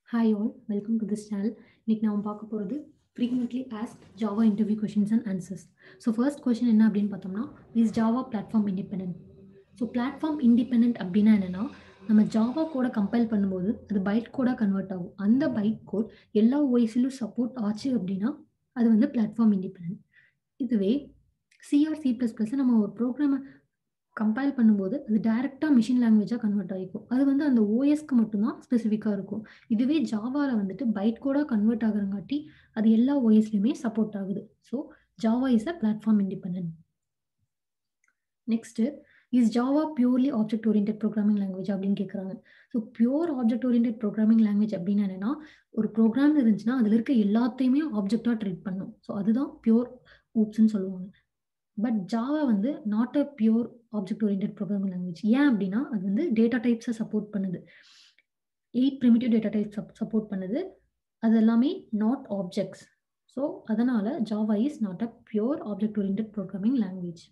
Hi all, welcome to this channel. இன்னைக்கு நாம் பார்க்க போகிறது frequently asked Java interview questions and answers. So first question என்ன அப்படின்னு பார்த்தோம்னா, is Java platform independent? So platform independent அப்படின்னா என்னென்னா, நம்ம ஜாவா கோடை கம்பைல் பண்ணும்போது அது பைட் கோடாக கன்வெர்ட் ஆகும். அந்த பைட் கோட் எல்லா ஓஎஸ்லையும் சப்போர்ட் ஆச்சு அப்படின்னா அது வந்து பிளாட்ஃபார்ம் இண்டிபெண்ட். இதுவே சிஆர் சி ப்ளஸ் ப்ளஸ் நம்ம ஒரு ப்ரோக்ராமை கம்பைல் பண்ணும்போது அது டைரெக்டாக மிஷின் லாங்குவேஜாக கன்வெர்ட் ஆகிக்கும். அது வந்து அந்த ஓஎஸ்க்கு மட்டும்தான் ஸ்பெசிஃபிக்காக இருக்கும். இதுவே ஜாவாவில் வந்துட்டு பைட் கோடாக கன்வெர்ட் ஆகிறங்காட்டி அது எல்லா ஓஎஸ்லையுமே சப்போர்ட் ஆகுது. So Java is a platform independent. Next, is Java purely object oriented programming language அப்படின்னு கேட்குறாங்க. So pure object oriented programming language அப்படின்னா என்னன்னா, ஒரு ப்ரோக்ராம் இருந்துச்சுன்னா அதில் இருக்க எல்லாத்தையுமே ஆப்ஜெக்டாக ட்ரீட் பண்ணும். ஸோ அதுதான் பியூர் ஊப்ஸ்ன்னு சொல்லுவாங்க. பட் ஜாவா வந்து not a pure object oriented programming language. ஏன் அப்படின்னா அது வந்து டேட்டா டைப்ஸை சப்போர்ட் பண்ணுது. 8 ப்ரிமிட்டிவ் டேட்டா டைப்ஸ் சப்போர்ட் பண்ணுது. அது எல்லாமே நாட் ஆப்ஜெக்ட்ஸ். ஸோ அதனால Java is not a pure object oriented programming language.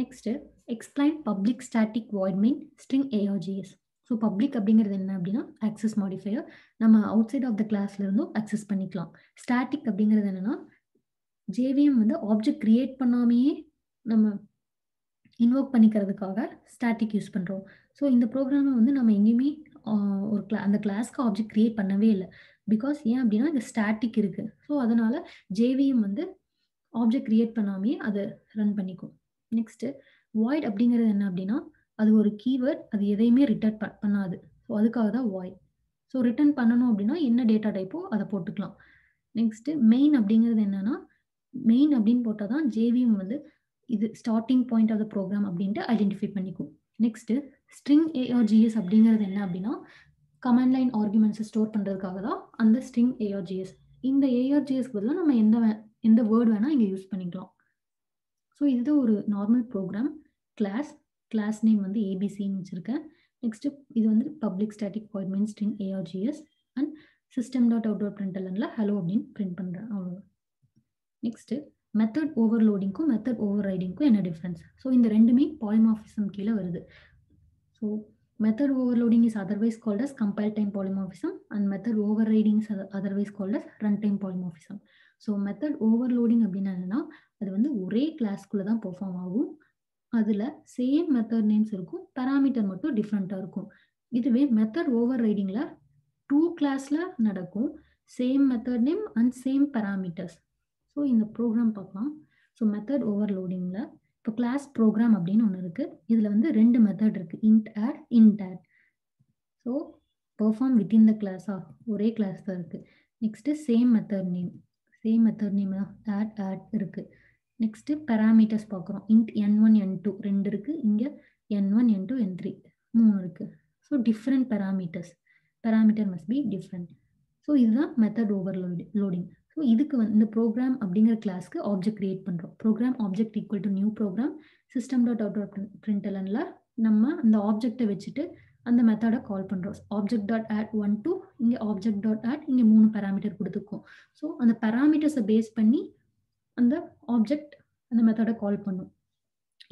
Next, explain public static void main string ARGS. So public அப்படிங்கிறது என்ன அப்படின்னா ஆக்சஸ் மாடிஃபையர். நம்ம அவுட் சைட் ஆஃப் த கிளாஸ்ல இருந்தும் அக்சஸ் பண்ணிக்கலாம். ஸ்டாட்டிக் அப்படிங்கிறது என்னன்னா, JVM வந்து ஆப்ஜெக்ட் கிரியேட் பண்ணாமையே நம்ம இன்வோக் பண்ணிக்கிறதுக்காக ஸ்டாட்டிக் யூஸ் பண்ணுறோம். ஸோ இந்த ப்ரோக்ராமை வந்து நம்ம எங்கேயுமே ஒரு அந்த கிளாஸ்க்கு ஆப்ஜெக்ட் கிரியேட் பண்ணவே இல்லை. பிகாஸ் ஏன் அப்படின்னா இந்த ஸ்டாட்டிக் இருக்குது. ஸோ அதனால JVM வந்து ஆப்ஜெக்ட் கிரியேட் பண்ணாமையே அதை ரன் பண்ணிக்கும். நெக்ஸ்ட்டு, வாய்ட் அப்படிங்கிறது என்ன அப்படின்னா, அது ஒரு கீவேர்ட். அது எதையுமே ரிட்டர்ன் பண்ணாது. ஸோ அதுக்காக தான் வாய்ட். ஸோ ரிட்டர்ன் பண்ணணும் அப்படின்னா என்ன டேட்டா டைப்போ அதை போட்டுக்கலாம். நெக்ஸ்ட்டு, மெயின் அப்படிங்கிறது என்னன்னா, மெயின் அப்படின்னு போட்டால் தான் JVM வந்து இது starting point of the program அப்படின்ட்டு ஐடென்டிஃபை பண்ணிக்கும். நெக்ஸ்ட்டு, ஸ்ட்ரிங் ARGS அப்படிங்கிறது என்ன அப்படின்னா, கமாண்ட் லைன் ஆர்குமெண்ட்ஸை ஸ்டோர் பண்ணுறதுக்காக தான் அந்த ஸ்ட்ரிங் ARGS. இந்த ARGSக்கு பதிலாக நம்ம எந்த வேர்டு வேணால் இங்கே யூஸ் பண்ணிக்கலாம். ஸோ இது ஒரு நார்மல் ப்ரோக்ராம். கிளாஸ் நேம் வந்து ABCன்னு வச்சுருக்கேன். நெக்ஸ்ட்டு இது வந்து public static void main string ARGS and system.out.printlnல ஹலோ அப்படின்னு பிரிண்ட் பண்ணுறேன். அவ்வளோதான். நெக்ஸ்ட்டு, மெத்தட் ஓவர்லோடிங்க்கும் மெத்தட் ஓவர் ரைடிங்க்கும் என்ன டிஃப்ரென்ஸ்? ஸோ இந்த ரெண்டுமே பாலிமார்ஃபிசம் கீழே வருது. So method overloading is otherwise called as compile time polymorphism and method overriding is otherwise called as run time polymorphism. So method overloading அப்படின்னா என்னன்னா, அது வந்து ஒரே கிளாஸ்க்குள்ளே தான் பெர்ஃபார்ம் ஆகும். அதில் சேம் மெத்தட் நேம்ஸ் இருக்கும், பேராமீட்டர் மட்டும் டிஃப்ரெண்ட்டாக இருக்கும். இதுவே மெத்தட் ஓவர் ரைடிங்கில் 2 கிளாஸில் நடக்கும், same method name and same parameters. So இந்த ப்ரோக்ராம் பார்க்கலாம். ஸோ மெத்தட் ஓவர்லோடிங்கில் இப்போ கிளாஸ் ப்ரோக்ராம் அப்படின்னு ஒன்று இருக்குது. இதில் வந்து 2 மெத்தட் இருக்குது, int add, int add. So perform within the கிளாஸா, ஒரே கிளாஸ் தான் இருக்குது. நெக்ஸ்ட்டு சேம் மெத்தட் நேம் தான் ஆட் இருக்குது. நெக்ஸ்ட்டு பேராமீட்டர்ஸ் பார்க்குறோம். int n1 n2 2 இருக்குது, இங்கே n1 n2 n3 3 இருக்குது. So different parameter must be different. So இதுதான் மெத்தட் ஓவர்லோடிங். ஸோ இதுக்கு வந்து இந்த ப்ரோக்ராம் அப்படிங்கிற கிளாஸ்க்கு ஆப்ஜெக்ட் கிரியேட் பண்ணுறோம். Program object equal to new program system.out.printlnல நம்ம அந்த ஆப்ஜெக்டை வச்சுட்டு அந்த மெத்தடை கால் பண்ணுறோம். object.add 1 2 இங்கே object.add இங்கே 3 பேராமீட்டர் கொடுத்துருக்கோம். ஸோ அந்த பேராமீட்டர்ஸை பேஸ் பண்ணி அந்த ஆப்ஜெக்ட் அந்த மெத்தடை கால் பண்ணும்.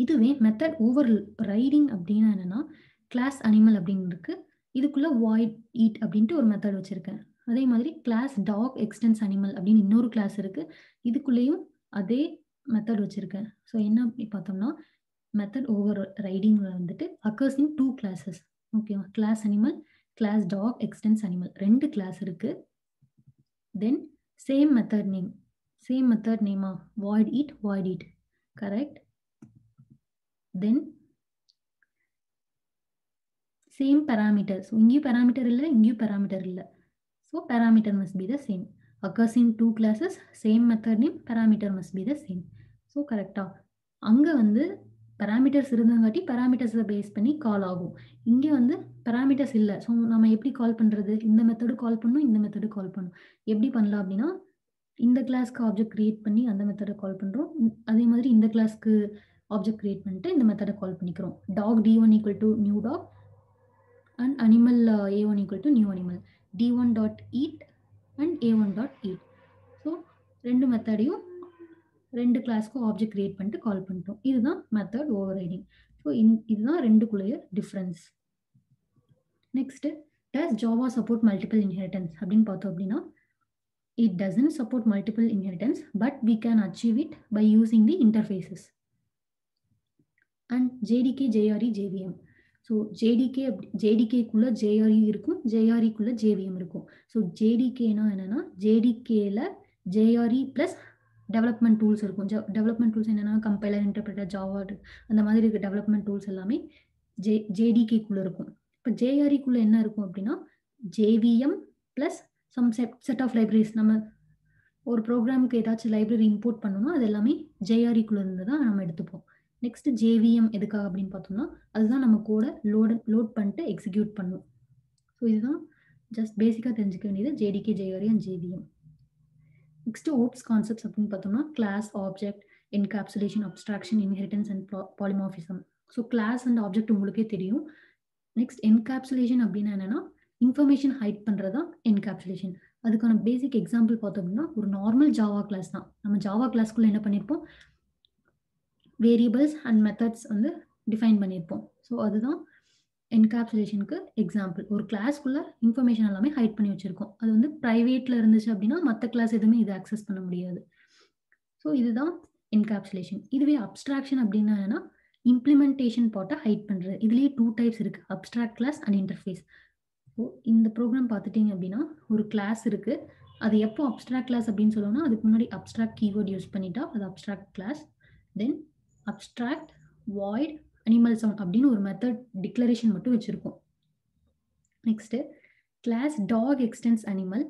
இதுவே மெத்தட் ஓவர் ரைடிங் அப்படின்னா என்னன்னா, கிளாஸ் அனிமல் அப்படின்னு இருக்கு. இதுக்குள்ள வாய்ட் ஈட் அப்படின்ட்டு ஒரு மெத்தட் வச்சிருக்கேன். அதே மாதிரி கிளாஸ் டாக் எக்ஸ்டென்ஸ் அனிமல் அப்படின்னு இன்னொரு கிளாஸ் இருக்கு. இதுக்குள்ளேயும் அதே மெத்தட் வச்சிருக்கேன். ஸோ என்ன அப்படி பார்த்தோம்னா, மெத்தட் ஓவர் ரைடிங்ல வந்துட்டு அக்கர்ஸ் இன் 2 கிளாஸஸ். ஓகேவா? Class animal, class dog extends animal 2 class இருக்கு. தென் சேம் மெத்தட் நேமா void eat, correct. Then same parameters. இங்கேயும் parameter இல்லை, இங்கேயும் parameter இல்லை. So parameter must be the same. Occurs in 2 classes, same method name, parameter must be the same. So correctா? அங்கே வந்து parameters இருந்தங்காட்டி parameters-ஐ base பண்ணி கால் ஆகும். இங்கே வந்து parameters இல்லை. ஸோ நம்ம எப்படி கால் பண்ணுறது? இந்த மெத்தடு கால் பண்ணணும், இந்த மெத்தடு கால் பண்ணணும். எப்படி பண்ணலாம் அப்படின்னா, இந்த கிளாஸ்க்கு ஆப்ஜெக்ட் கிரியேட் பண்ணி அந்த மெத்தடை கால் பண்ணுறோம். அதே மாதிரி இந்த கிளாஸ்க்கு ஆப்ஜெக்ட் கிரியேட் பண்ணிட்டு இந்த மெத்தடை கால் பண்ணிக்கிறோம். Dog d1 equal to new dog and animal a1 equal to new animal. d1.eat and a1.eat. So 2 மெத்தடையும் 2 கிளாஸ்க்கும் ஆப்ஜெக்ட் கிரியேட் பண்ணிட்டு கால் பண்ணிட்டோம். இதுதான் மெத்தட் ஓவர் ரைடிங். ஸோ இதுதான் ரெண்டுக்குள்ளேயே difference. Next, Does Java support multiple inheritance அப்படின்னு பார்த்தோம் அப்படின்னா it doesn't support multiple inheritance, but we can achieve it by using the interfaces. And JDK, JRE, JVM. So ஜேடிகேக்குள்ள JRE இருக்கும், JREக்குள்ள JVM இருக்கும். So ஜேடிகேனா என்னன்னா ஜேடிகேல JRE ப்ளஸ் டெவலப்மெண்ட் டூல்ஸ் இருக்கும். டெவலப்மெண்ட் டூல்ஸ் என்னன்னா கம்பைலர், இன்டர்பிரட்டர், ஜாவா அந்த மாதிரி இருக்க டெவலப்மெண்ட் டூல்ஸ் எல்லாமே ஜேடிகேக்குள்ள இருக்கும். இப்போ JREக்குள்ள என்ன இருக்கும் அப்படின்னா JVM plus some set of libraries. நம்ம ஒரு ப்ரோக்ராமுக்கு ஏதாச்சும் லைப்ரரி இம்போர்ட் பண்ணணும்னா அது எல்லாமே JREக்குள்ள இருந்து தான் நம்ம எடுத்துப்போம். நெக்ஸ்ட் JVM எதுக்காக அப்படின்னு பார்த்தோம்னா அதுதான் நம்ம கோட லோட் பண்ணிட்டு எக்ஸிக்யூட் பண்ணும். ஸோ இதுதான் ஜஸ்ட் பேசிக்காக தெரிஞ்சுக்க வேண்டியது JDK, JRE and JVM. Next OOPS concepts அப்படின்னு பார்த்தோம்னா class, object, encapsulation, abstraction, inheritance and polymorphism. So class and object உங்களுக்கே தெரியும். நெக்ஸ்ட் என்கேப்சுலேஷன் அப்படின்னா என்னன்னா இன்ஃபர்மேஷன் ஹைட் பண்ணுறது தான் என்கேப்சுலேஷன். அதுக்கான பேசிக் எக்ஸாம்பிள் பார்த்தோம் அப்படின்னா ஒரு நார்மல் ஜாவா கிளாஸ் தான். நம்ம ஜாவா கிளாஸ்க்குள்ளே என்ன பண்ணியிருப்போம், வேரியபிள்ஸ் அண்ட் மெத்தட்ஸ் வந்து டிஃபைன் பண்ணியிருப்போம். ஸோ அதுதான் என்கேப்சுலேஷனுக்கு எக்ஸாம்பிள். ஒரு கிளாஸ்க்குள்ள இன்ஃபர்மேஷன் எல்லாமே ஹைட் பண்ணி வச்சிருக்கோம். அது வந்து ப்ரைவேட்டில் இருந்துச்சு அப்படின்னா மற்ற கிளாஸ் எதுவுமே இதை ஆக்சஸ் பண்ண முடியாது. ஸோ இதுதான் என்கேப்சுலேஷன். இதுவே அப்ஸ்ட்ராக்ஷன் அப்படின்னா என்னன்னா இம்ப்ளிமெண்டேஷன் பார்ட்டை ஹைட் பண்ணுறது. இதுலேயே 2 டைப்ஸ் இருக்குது, abstract class and interface. So இந்த ப்ரோக்ராம் பார்த்துட்டிங்க அப்படின்னா ஒரு கிளாஸ் இருக்குது. அது எப்போ அப்ஸ்ட்ராக்ட் கிளாஸ் அப்படின்னு சொல்லணும்னா அதுக்கு முன்னாடி அப்ஸ்ட்ராக்ட் கீவேர்ட் யூஸ் பண்ணிட்டா அது abstract class. Then abstract void animal sound அப்படின்னு ஒரு மெத்தட் டிக்ளரேஷன் மட்டும் வச்சுருக்கோம். Next class dog extends animal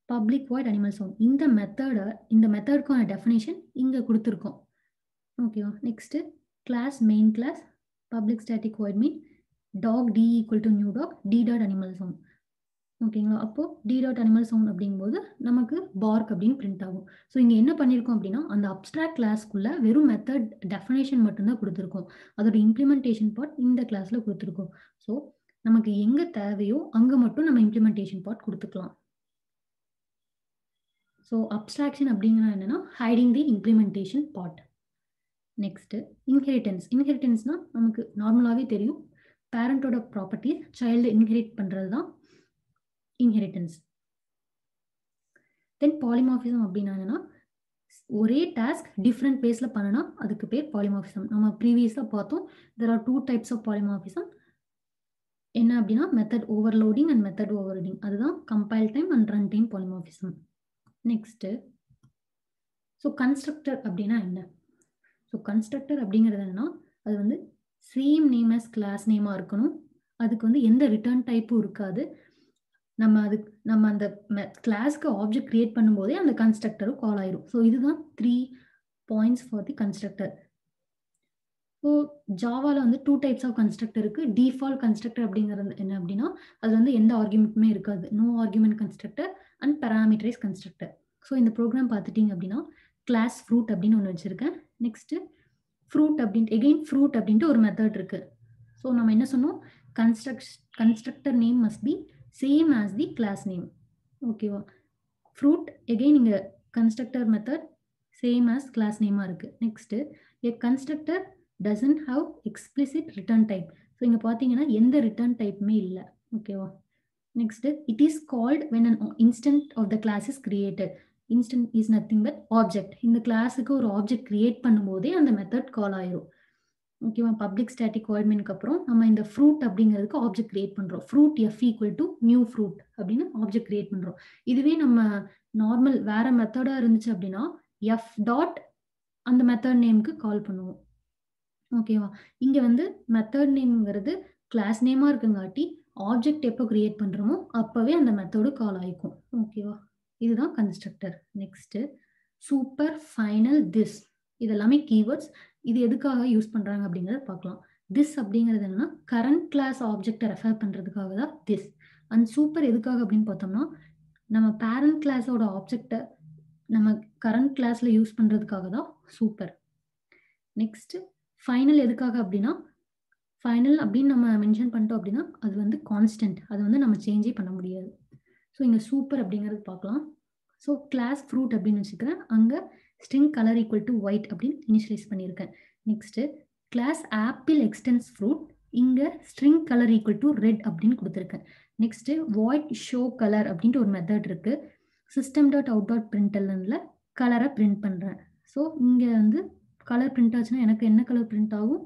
public void animal sound. இந்த மெத்தடுக்கான டெஃபினேஷன் இங்கே கொடுத்துருக்கோம். ஓகேவா. Next class main class public static void main dog d equal to new dog d dot animal sound. ஓகேங்களா. அப்போது d டாட் அனிமல் சவுண்ட் அப்படிங்கும்போது நமக்கு park அப்படின்னு பிரிண்ட் ஆகும். ஸோ இங்கே என்ன பண்ணியிருக்கோம் அப்படின்னா அந்த அப்ஸ்ட்ராக்ட் கிளாஸ்க்குள்ள வெறும் மெத்தட் டெஃபினேஷன் மட்டும்தான் கொடுத்துருக்கோம். அதோட இம்ப்ளிமெண்டேஷன் பார்ட் இந்த கிளாஸில் கொடுத்துருக்கோம். ஸோ நமக்கு எங்கே தேவையோ அங்கே மட்டும் நம்ம இம்ப்ளிமெண்டேஷன் பார்ட் கொடுத்துக்கலாம். ஸோ அப்ஸ்ட்ராக்ஷன் அப்படிங்கிறது என்னன்னா ஹைடிங் தி இம்ப்ளிமெண்டேஷன் பார்ட். நெக்ஸ்ட்டு இன்ஹெரிட்டன்ஸ்னால் நமக்கு நார்மலாகவே தெரியும், பேரண்டோட ப்ராப்பர்ட்டிஸ் சைல்டு இன்ஹெரிட் பண்ணுறது தான் இன்ஹெரிட்டன்ஸ். தென் பாலிமார்பிசம் அப்படின்னா என்னன்னா ஒரே டாஸ்க் டிஃப்ரெண்ட் பேஸில் பண்ணனா அதுக்கு பேர் பாலிமார்பிசம். நம்ம ப்ரீவியஸாக பார்த்தோம் there are 2 types of polymorphism. என்ன அப்படின்னா method overloading and method overriding. அதுதான் compile time and run time polymorphism. Next so constructor அப்படின்னா என்ன? ஸோ கன்ஸ்ட்ரக்டர் அப்படிங்கிறது என்னன்னா அது வந்து சேம் நேம் as கிளாஸ் நேமாக இருக்கணும். அதுக்கு வந்து எந்த ரிட்டர்ன் டைப்பும் இருக்காது. நம்ம அந்த கிளாஸ்க்கு ஆப்ஜெக்ட் கிரியேட் பண்ணும்போதே அந்த கன்ஸ்ட்ரக்டரும் கால் ஆயிரும். ஸோ இதுதான் 3 points for the constructor. So ஜாவாவில் வந்து 2 டைப்ஸ் ஆஃப் கன்ஸ்ட்ரக்டர் இருக்குது. டிஃபால்ட் கன்ஸ்ட்ரக்டர் அப்படிங்கிறது என்ன அப்படின்னா அது வந்து எந்த ஆர்குமெண்ட்டுமே இருக்காது, no argument constructor and parameterise constructor. So இந்த ப்ரோக்ராம் பார்த்துட்டிங்க அப்படின்னா கிளாஸ் ஃப்ரூட் அப்படின்னு ஒன்று வச்சுருக்கேன். நெக்ஸ்ட்டு ஃப்ரூட் அப்படின்ட்டு ஒரு மெத்தட் இருக்குது. ஸோ நம்ம என்ன சொன்னோம், constructor name must be same as the class name. ஓகேவா. ஃப்ரூட் எகெயின் இங்கே constructor method same as class நேமாக இருக்குது. Next a constructor doesn't have explicit return type. So இங்கே பார்த்தீங்கன்னா எந்த ரிட்டர்ன் டைப்புமே இல்லை. ஓகேவா. Next it is called when an instant of the class is created. instant is nothing but object. இந்த கிளாஸுக்கு ஒரு object create பண்ணும்போதே அந்த மெத்தட் கால் ஆயிரும். ஓகேவா. பப்ளிக் ஸ்டாட்டிக் வாய்ட் மெயினுக்கு அப்புறம் நம்ம இந்த ஃப்ரூட் அப்படிங்கிறதுக்கு ஆப்ஜெக்ட் கிரியேட் பண்ணுறோம். Fruit f equal to new fruit அப்படின்னு ஆப்ஜெக்ட் கிரியேட் பண்ணுறோம். இதுவே நம்ம நார்மல் வேற மெத்தடாக இருந்துச்சு அப்படின்னா f டாட் அந்த மெத்தட் நேமுக்கு கால் பண்ணுவோம். ஓகேவா. இங்கே வந்து மெத்தட் நேம்ங்கிறது கிளாஸ் நேமாக இருக்குங்காட்டி ஆப்ஜெக்ட் எப்போ கிரியேட் பண்ணுறோமோ அப்போவே அந்த மெத்தடு கால் ஆகிக்கும். ஓகேவா. இதுதான் constructor. Next super, final, this இதெல்லாமே கீவேர்ட்ஸ். இது எதுக்காக யூஸ் பண்ணுறாங்க அப்படிங்கிறத பார்க்கலாம். திஸ் அப்படிங்கிறது என்னன்னா கரண்ட் கிளாஸ் ஆப்ஜெக்டை ரெஃபர் பண்ணுறதுக்காக தான் திஸ். அண்ட் சூப்பர் எதுக்காக அப்படின்னு பார்த்தோம்னா நம்ம பேரண்ட் கிளாஸோட ஆப்ஜெக்டை நம்ம கரண்ட் கிளாஸில் யூஸ் பண்ணுறதுக்காக தான் சூப்பர். நெக்ஸ்ட்டு ஃபைனல் எதுக்காக அப்படின்னா ஃபைனல் அப்படின்னு நம்ம மென்ஷன் பண்ணிட்டோம் அப்படின்னா அது வந்து கான்ஸ்டன்ட், அது வந்து நம்ம சேஞ்சே பண்ண முடியாது. ஸோ இங்கே சூப்பர் அப்படிங்கிறது பார்க்கலாம். ஸோ கிளாஸ் ஃப்ரூட் அப்படின்னு வச்சுக்கிறேன், அங்கே string colour equal to white அப்படின்னு இனிஷியலைஸ் பண்ணியிருக்கேன். Next class apple extends fruit, இங்கே string colour equal to red அப்படின்னு கொடுத்துருக்கேன். நெக்ஸ்ட்டு வாய்ட் ஷோ கலர் அப்படின்ட்டு ஒரு மெத்தட் இருக்கு. system.out.printlnல கலரை பிரிண்ட் பண்ணுறேன். ஸோ இங்கே வந்து கலர் பிரிண்ட் ஆச்சுன்னா எனக்கு என்ன கலர் பிரிண்ட் ஆகும்?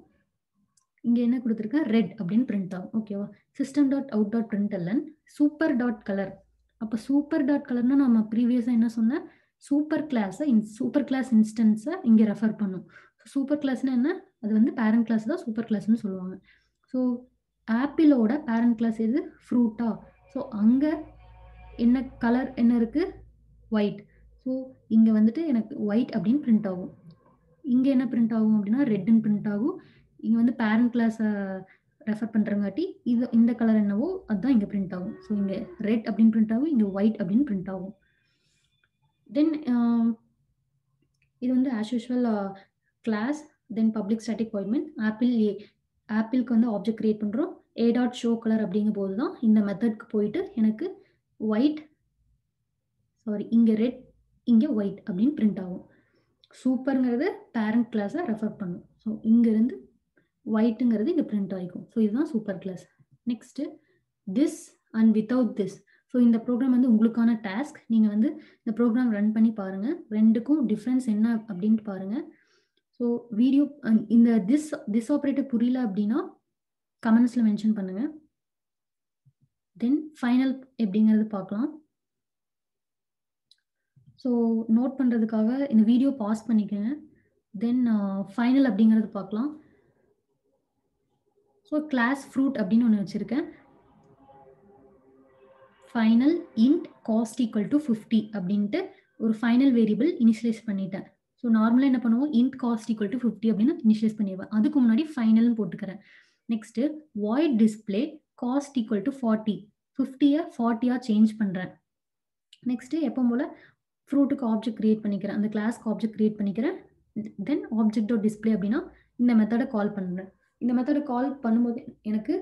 இங்கே என்ன கொடுத்துருக்கேன்? ரெட் அப்படின்னு பிரிண்ட் ஆகும். ஓகேவா? system.out.println super dot colour. அப்போ சூப்பர் டாட் கலர்னா நம்ம ப்ரீவியஸாக என்ன சொன்னேன்? சூப்பர் கிளாஸை சூப்பர் கிளாஸ் இன்ஸ்டன்ஸை இங்கே ரெஃபர் பண்ணும். சூப்பர் கிளாஸ்னா என்ன? அது வந்து பேரண்ட் கிளாஸ் தான் சூப்பர் கிளாஸ்னு சொல்லுவாங்க. ஸோ ஆப்பிளோட பேரண்ட் கிளாஸ் எது? ஃப்ரூட்டா. ஸோ அங்கே என்ன கலர் என்ன இருக்குது? ஒயிட். ஸோ இங்கே வந்துட்டு எனக்கு ஒயிட் அப்படின்னு பிரிண்ட் ஆகும். இங்கே என்ன பிரிண்ட் ஆகும் அப்படின்னா ரெட்டுன்னு பிரிண்ட் ஆகும். இங்கே வந்து பேரண்ட் கிளாஸை ரெஃபர் பண்ணுறங்காட்டி இந்த கலர் என்னவோ அதுதான் இங்கே பிரிண்ட் ஆகும். ஸோ இங்கே ரெட் அப்படின்னு பிரிண்ட் ஆகும், இங்கே ஒயிட் அப்படின்னு பிரிண்ட் ஆகும். தென் இது வந்து as usual class then public static void ஆப்பிளுக்கு வந்து ஆப்ஜெக்ட் கிரியேட் பண்ணுறோம். a.show color அப்படிங்கும் போது தான் இந்த மெத்தட்க்கு போயிட்டு எனக்கு ஒயிட் இங்கே ரெட் இங்கே ஒயிட் அப்படின்னு பிரிண்ட் ஆகும். சூப்பருங்கிறது பேரண்ட் கிளாஸை ரெஃபர் பண்ணும். ஸோ இங்கேருந்து ஒயிட்டுங்கிறது இங்கே பிரிண்ட் ஆகிக்கும். ஸோ இதுதான் super class. Next this and without this. So இந்த ப்ரோக்ராம் வந்து உங்களுக்கான டாஸ்க். நீங்கள் வந்து இந்த ப்ரோக்ராம் ரன் பண்ணி பாருங்கள். ரெண்டுக்கும் டிஃப்ரென்ஸ் என்ன அப்படின்ட்டு பாருங்கள். ஸோ வீடியோ இந்த திஸ் ஆப்ரேட்டர் புரியல அப்படின்னா கமெண்ட்ஸில் மென்ஷன் பண்ணுங்கள். தென் ஃபைனல் எப்படிங்கிறது பார்க்கலாம். ஸோ நோட் பண்ணுறதுக்காக இந்த வீடியோ பாஸ் பண்ணிக்கோங்க. தென் ஃபைனல் அப்படிங்கிறது பார்க்கலாம். ஸோ கிளாஸ் ஃப்ரூட் அப்படின்னு ஒன்று வச்சுருக்கேன். Final int cost equal to 50 அப்படின்ட்டு ஒரு ஃபைனல் வேரியபிள் இனிஷியலைஸ் பண்ணிட்டேன். ஸோ நார்மலாக என்ன பண்ணுவோம்? இன்ட் காஸ்ட் ஈக்குவல் டு 50 அப்படின்னு இனிஷியலைஸ் பண்ணிடுவேன். அதுக்கு முன்னாடி ஃபைனல்னு போட்டுக்கிறேன். Next void display cost equal to 40. 50யை 40யாக சேஞ்ச் பண்ணுறேன். நெக்ஸ்ட்டு எப்போ போல் ஃப்ரூட்டுக்கு ஆப்ஜெக்ட் கிரியேட் பண்ணிக்கிறேன். அந்த கிளாஸ்க்கு ஆப்ஜெக்ட் கிரியேட் பண்ணிக்கிறேன். தென் ஆப்ஜெக்ட் டிஸ்பிளே அப்படின்னா இந்த மெத்தடை கால் பண்ணுறேன். இந்த மெத்தடை கால் பண்ணும்போது எனக்கு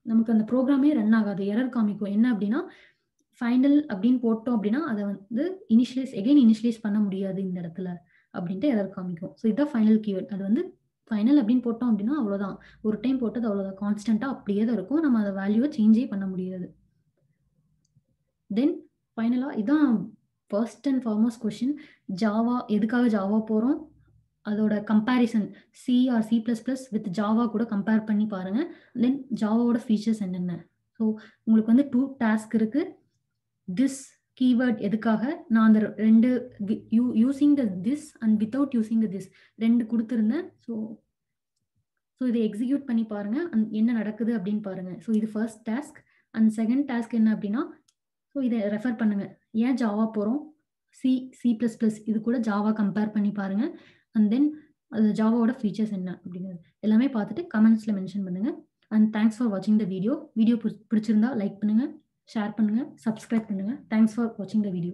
நமக்கு அந்த ப்ரோக்ராமே ரன் ஆகாது, எரர் காமிக்கும். என்ன அப்படின்னா ஃபைனல் அப்படின்னு போட்டோம் அப்படின்னா அதை வந்து இனிஷியலைஸ் பண்ண முடியாது இந்த இடத்துல அப்படின்ட்டு எரர் காமிக்கும். ஸோ இதுதான் ஃபைனல் கீவேர்ட். அது வந்து ஃபைனல் அப்படின்னு போட்டோம் அப்படின்னா அவ்வளோதான். ஒரு டைம் போட்டது அவ்வளோதான், கான்ஸ்டண்ட்டாக அப்படியே தான் இருக்கும். நம்ம அதை வேல்யூவை சேஞ்சே பண்ண முடியாது. தென் ஃபைனலாக இதான் first and foremost question. Java எதுக்காக ஜாவா போகிறோம்? அதோட comparison C or C++ with Java கூட கம்பேர் பண்ணி பாருங்கள். தென் ஜாவாவோட ஃபீச்சர்ஸ் என்னென்ன. ஸோ உங்களுக்கு வந்து 2 டாஸ்க் இருக்குது. திஸ் கீவேர்ட் எதுக்காக நான் அந்த ரெண்டு using the this and without using the this ரெண்டு கொடுத்துருந்தேன். ஸோ இதை எக்ஸிக்யூட் பண்ணி பாருங்கள், என்ன நடக்குது அப்படின்னு பாருங்கள். ஸோ இது first task. And second task என்ன அப்படின்னா, ஸோ இதை ரெஃபர் பண்ணுங்கள். ஏன் ஜாவா போகிறோம்? C++ இது கூட ஜாவா கம்பேர் பண்ணி பாருங்கள். அண்ட் தென் அது ஜாவாவோட ஃபீச்சர்ஸ் என்ன அப்படிங்கிறது எல்லாமே பார்த்துட்டு கமெண்ட்ஸில் மென்ஷன் பண்ணுங்கள். அண்ட் தேங்க்ஸ் ஃபார் வாட்சிங் த வீடியோ. வீடியோ பிடிச்சிருந்தா லைக் பண்ணுங்கள், ஷேர் பண்ணுங்கள், சப்ஸ்கிரைப் பண்ணுங்கள். தேங்க்ஸ் ஃபார் வாட்சிங் த வீடியோ.